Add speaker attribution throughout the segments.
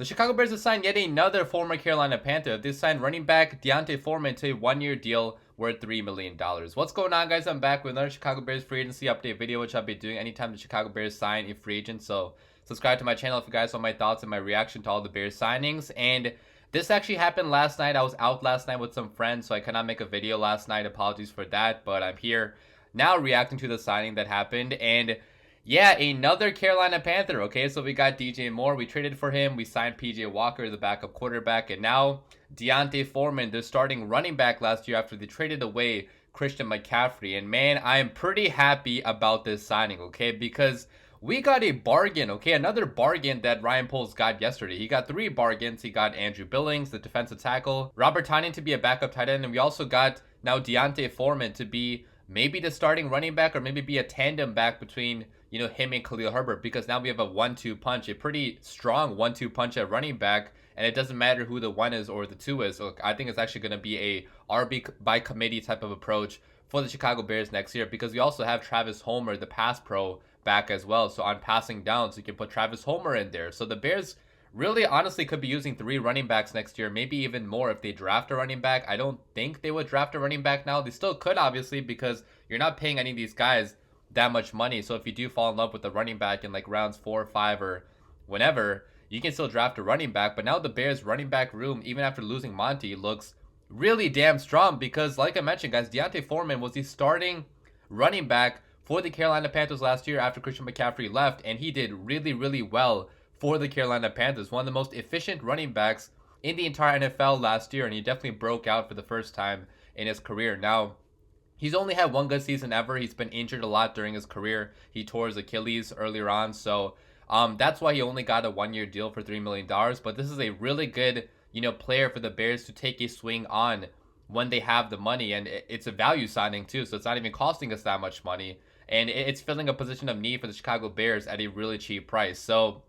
Speaker 1: The Chicago Bears have signed yet another former Carolina Panther. They signed running back D'Onta Foreman to a one-year deal worth $3 million. What's going on, guys? I'm back with another Chicago Bears free agency update video, which I'll be doing anytime the Chicago Bears sign a free agent. So subscribe to my channel if you guys want my thoughts and my reaction to all the Bears signings. And this actually happened last night. I was out last night with some friends, so I cannot make a video last night. Apologies for that, but I'm here now reacting to the signing that happened. And yeah, another Carolina Panther. Okay, so we got DJ Moore. We traded for him. We signed PJ Walker, the backup quarterback. And now D'Onta Foreman, the starting running back last year after they traded away Christian McCaffrey. And man, I am pretty happy about this signing, okay? Because we got a bargain, okay? Another bargain that Ryan Poles got yesterday. He got 3 bargains. He got Andrew Billings, the defensive tackle, Robert Tonyan to be a backup tight end, and we also got now D'Onta Foreman to be maybe the starting running back or maybe be a tandem back between, you know, him and Khalil Herbert, because now we have a 1-2 punch, a pretty strong 1-2 punch at running back, and it doesn't matter who the 1 is or the 2 is. So I think it's actually going to be a RB by committee type of approach for the Chicago Bears next year, because we also have Travis Homer, the pass pro, back as well. So on passing downs, you can put Travis Homer in there. So the Bears really honestly could be using 3 running backs next year, maybe even more if they draft a running back. I don't think they would draft a running back now. They still could, obviously, because you're not paying any of these guys that much money. So if you do fall in love with the running back in like rounds 4 or 5 or whenever, you can still draft a running back. But now the Bears running back room, even after losing Monty, looks really damn strong, because like I mentioned, guys, D'Onta Foreman was the starting running back for the Carolina Panthers last year after Christian McCaffrey left, and he did really, really well for the Carolina Panthers. One of the most efficient running backs in the entire NFL last year, and he definitely broke out for the first time in his career. Now, he's only had 1 good season ever. He's been injured a lot during his career. He tore his Achilles earlier on, so that's why he only got a 1-year deal for $3 million. But this is a really good, you know, player for the Bears to take a swing on when they have the money, and it's a value signing too, so it's not even costing us that much money, and it's filling a position of need for the Chicago Bears at a really cheap price. So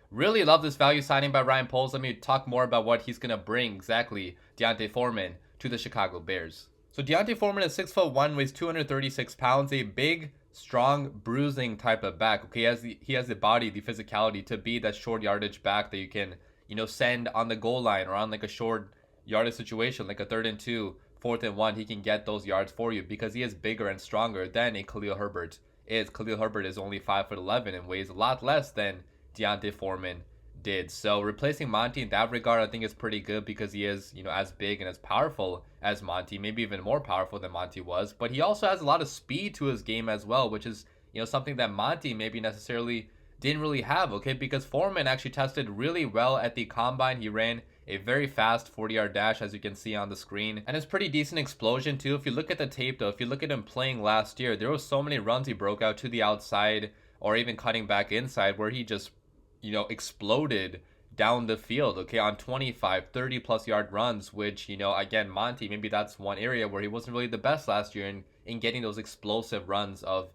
Speaker 1: really love this value signing by Ryan Poles. Let me talk more about what he's going to bring exactly, D'Onta Foreman, to the Chicago Bears. So D'Onta Foreman is 6'1", weighs 236 pounds, a big, strong, bruising type of back. Okay, he has the body, the physicality to be that short yardage back that you can, you know, send on the goal line or on like a short yardage situation, like a 3rd and 2, 4th and 1. He can get those yards for you because he is bigger and stronger than a Khalil Herbert is. Khalil Herbert is only 5'11" and weighs a lot less than D'Onta Foreman did. So replacing Monty in that regard, I think is pretty good, because he is, you know, as big and as powerful as Monty, maybe even more powerful than Monty was. But he also has a lot of speed to his game as well, which is, you know, something that Monty maybe necessarily didn't really have, okay? Because Foreman actually tested really well at the combine. He ran a very fast 40-yard dash, as you can see on the screen, and it's pretty decent explosion too. If you look at the tape though, if you look at him playing last year, there were so many runs he broke out to the outside or even cutting back inside where he just, you know, exploded down the field, okay, on 25, 30 plus yard runs, which, you know, again, Monty, maybe that's one area where he wasn't really the best last year in getting those explosive runs of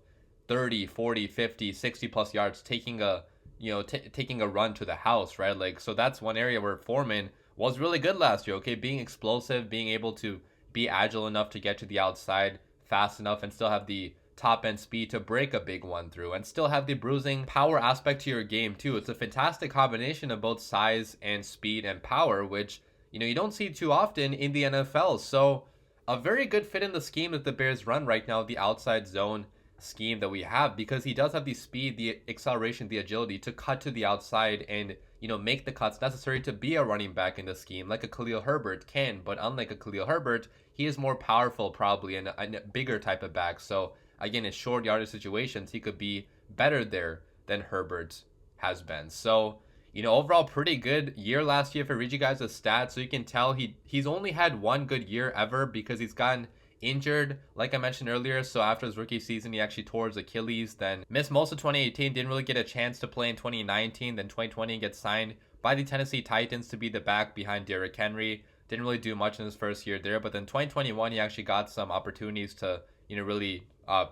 Speaker 1: 30, 40, 50, 60 plus yards, taking a, you know, taking a run to the house, right? Like, so that's one area where Foreman was really good last year, okay, being explosive, being able to be agile enough to get to the outside fast enough and still have the top end speed to break a big one through and still have the bruising power aspect to your game too. It's a fantastic combination of both size and speed and power, which, you know, you don't see too often in the NFL. So a very good fit in the scheme that the Bears run right now, the outside zone scheme that we have, because he does have the speed, the acceleration, the agility to cut to the outside and, you know, make the cuts necessary to be a running back in the scheme like a Khalil Herbert can. But unlike a Khalil Herbert, he is more powerful probably and a bigger type of back. So again, in short yardage situations, he could be better there than Herbert has been. So, you know, overall pretty good year last year. If I read you guys the stats, so you can tell he's only had 1 good year ever, because he's gotten injured, like I mentioned earlier. So after his rookie season, he actually tore his Achilles, then missed most of 2018, didn't really get a chance to play in 2019. Then 2020 gets signed by the Tennessee Titans to be the back behind Derrick Henry. Didn't really do much in his first year there, but then 2021 he actually got some opportunities to, you know, really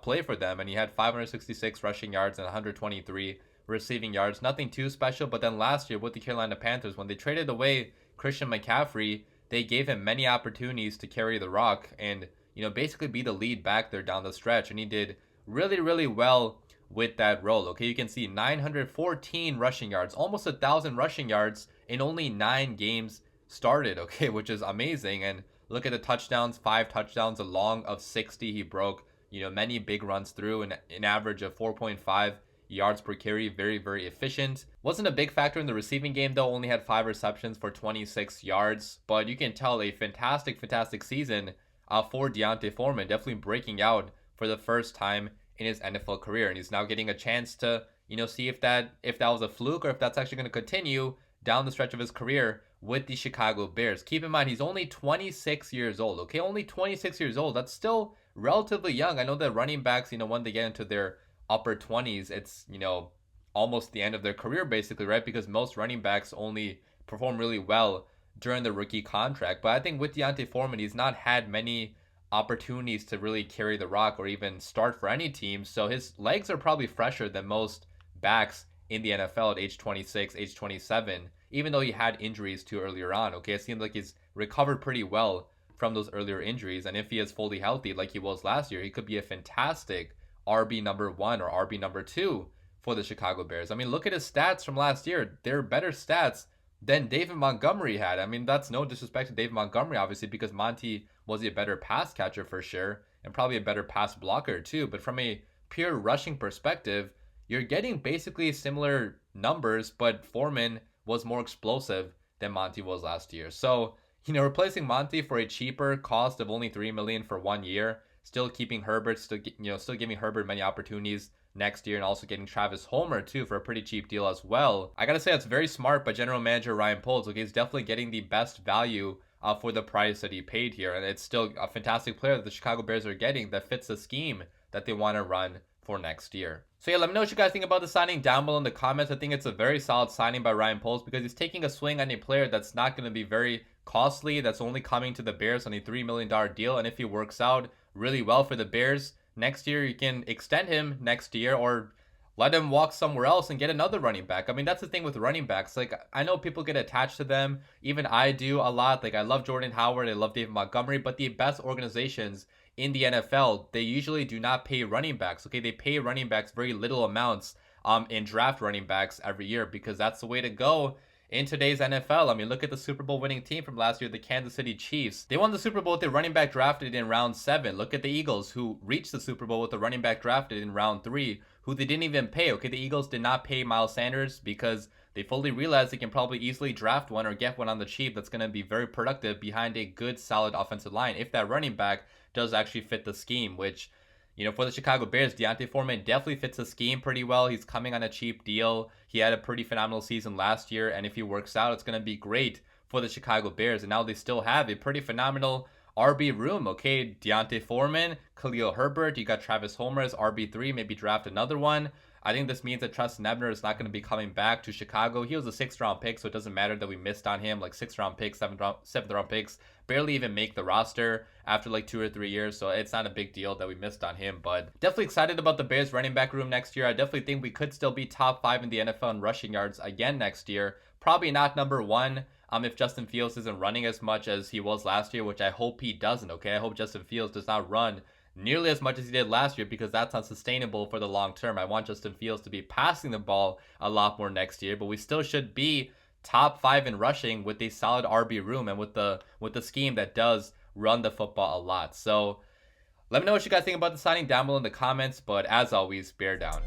Speaker 1: play for them, and he had 566 rushing yards and 123 receiving yards. Nothing too special. But then last year with the Carolina Panthers, when they traded away Christian McCaffrey, they gave him many opportunities to carry the rock and, you know, basically be the lead back there down the stretch, and he did really, really well with that role. Okay, you can see 914 rushing yards, almost 1,000 rushing yards in only 9 games started, okay, which is amazing. And look at the touchdowns, 5 touchdowns, a long of 60 he broke, many big runs through, and an average of 4.5 yards per carry. Very, very efficient. Wasn't a big factor in the receiving game though, only had 5 receptions for 26 yards, but you can tell a fantastic season for D'Onta Foreman, definitely breaking out for the first time in his NFL career, and he's now getting a chance to see if that was a fluke or if that's actually going to continue down the stretch of his career with the Chicago Bears. Keep in mind, he's only 26 years old, okay? Only 26 years old. That's still relatively young. I know that running backs, when they get into their upper 20s, it's, almost the end of their career basically, right? Because most running backs only perform really well during the rookie contract. But I think with D'Onta Foreman, he's not had many opportunities to really carry the rock or even start for any team. So his legs are probably fresher than most backs in the NFL at age 26, age 27, even though he had injuries too earlier on. Okay, it seems like he's recovered pretty well from those earlier injuries. And if he is fully healthy like he was last year, he could be a fantastic RB number 1 or RB number 2 for the Chicago Bears. I mean, look at his stats from last year. They're better stats than David Montgomery had. I mean, that's no disrespect to David Montgomery, obviously, because Monty was a better pass catcher for sure, and probably a better pass blocker too. But from a pure rushing perspective, you're getting basically similar numbers, but Foreman was more explosive than Monty was last year. So, replacing Monty for a cheaper cost of only $3 million for 1 year, still keeping Herbert, still giving Herbert many opportunities next year, and also getting Travis Homer too for a pretty cheap deal as well. I gotta say, that's very smart by general manager Ryan Poles. Okay, he's definitely getting the best value for the price that he paid here, and it's still a fantastic player that the Chicago Bears are getting that fits the scheme that they want to run for next year. So yeah, let me know what you guys think about the signing down below in the comments. I think it's a very solid signing by Ryan Poles because he's taking a swing on a player that's not going to be very costly, that's only coming to the Bears on a $3 million deal, and if he works out really well for the Bears next year, you can extend him next year or let him walk somewhere else and get another running back. I mean, that's the thing with running backs. Like, I know people get attached to them. Even I do a lot. Like, I love Jordan Howard. I love David Montgomery. But the best organizations in the NFL, they usually do not pay running backs. Okay, they pay running backs very little amounts in draft running backs every year because that's the way to go in today's NFL. I mean, look at the Super Bowl winning team from last year, the Kansas City Chiefs. They won the Super Bowl with their running back drafted in round 7. Look at the Eagles, who reached the Super Bowl with the running back drafted in round 3, who they didn't even pay. Okay, the Eagles did not pay Miles Sanders because they fully realized they can probably easily draft one or get one on the cheap that's going to be very productive behind a good, solid offensive line if that running back does actually fit the scheme, which, for the Chicago Bears, D'Onta Foreman definitely fits the scheme pretty well. He's coming on a cheap deal. He had a pretty phenomenal season last year, and if he works out, it's going to be great for the Chicago Bears. And now they still have a pretty phenomenal RB room, okay? D'Onta Foreman, Khalil Herbert, you got Travis Homer as RB3, maybe draft another one. I think this means that Treston Ebner is not going to be coming back to Chicago. He was a 6th round pick, so it doesn't matter that we missed on him. Like 6th round picks, 7th round picks barely even make the roster after like 2 or 3 years, so it's not a big deal that we missed on him. But definitely excited about the Bears running back room next year. I definitely think we could still be top 5 in the NFL in rushing yards again next year. Probably not number 1 if Justin Fields isn't running as much as he was last year, which I hope he doesn't, okay? I hope Justin Fields does not run nearly as much as he did last year because that's unsustainable for the long term. I want Justin Fields to be passing the ball a lot more next year, but we still should be top 5 in rushing with a solid RB room and with the scheme that does run the football a lot. So let me know what you guys think about the signing down below in the comments, but as always, bear down.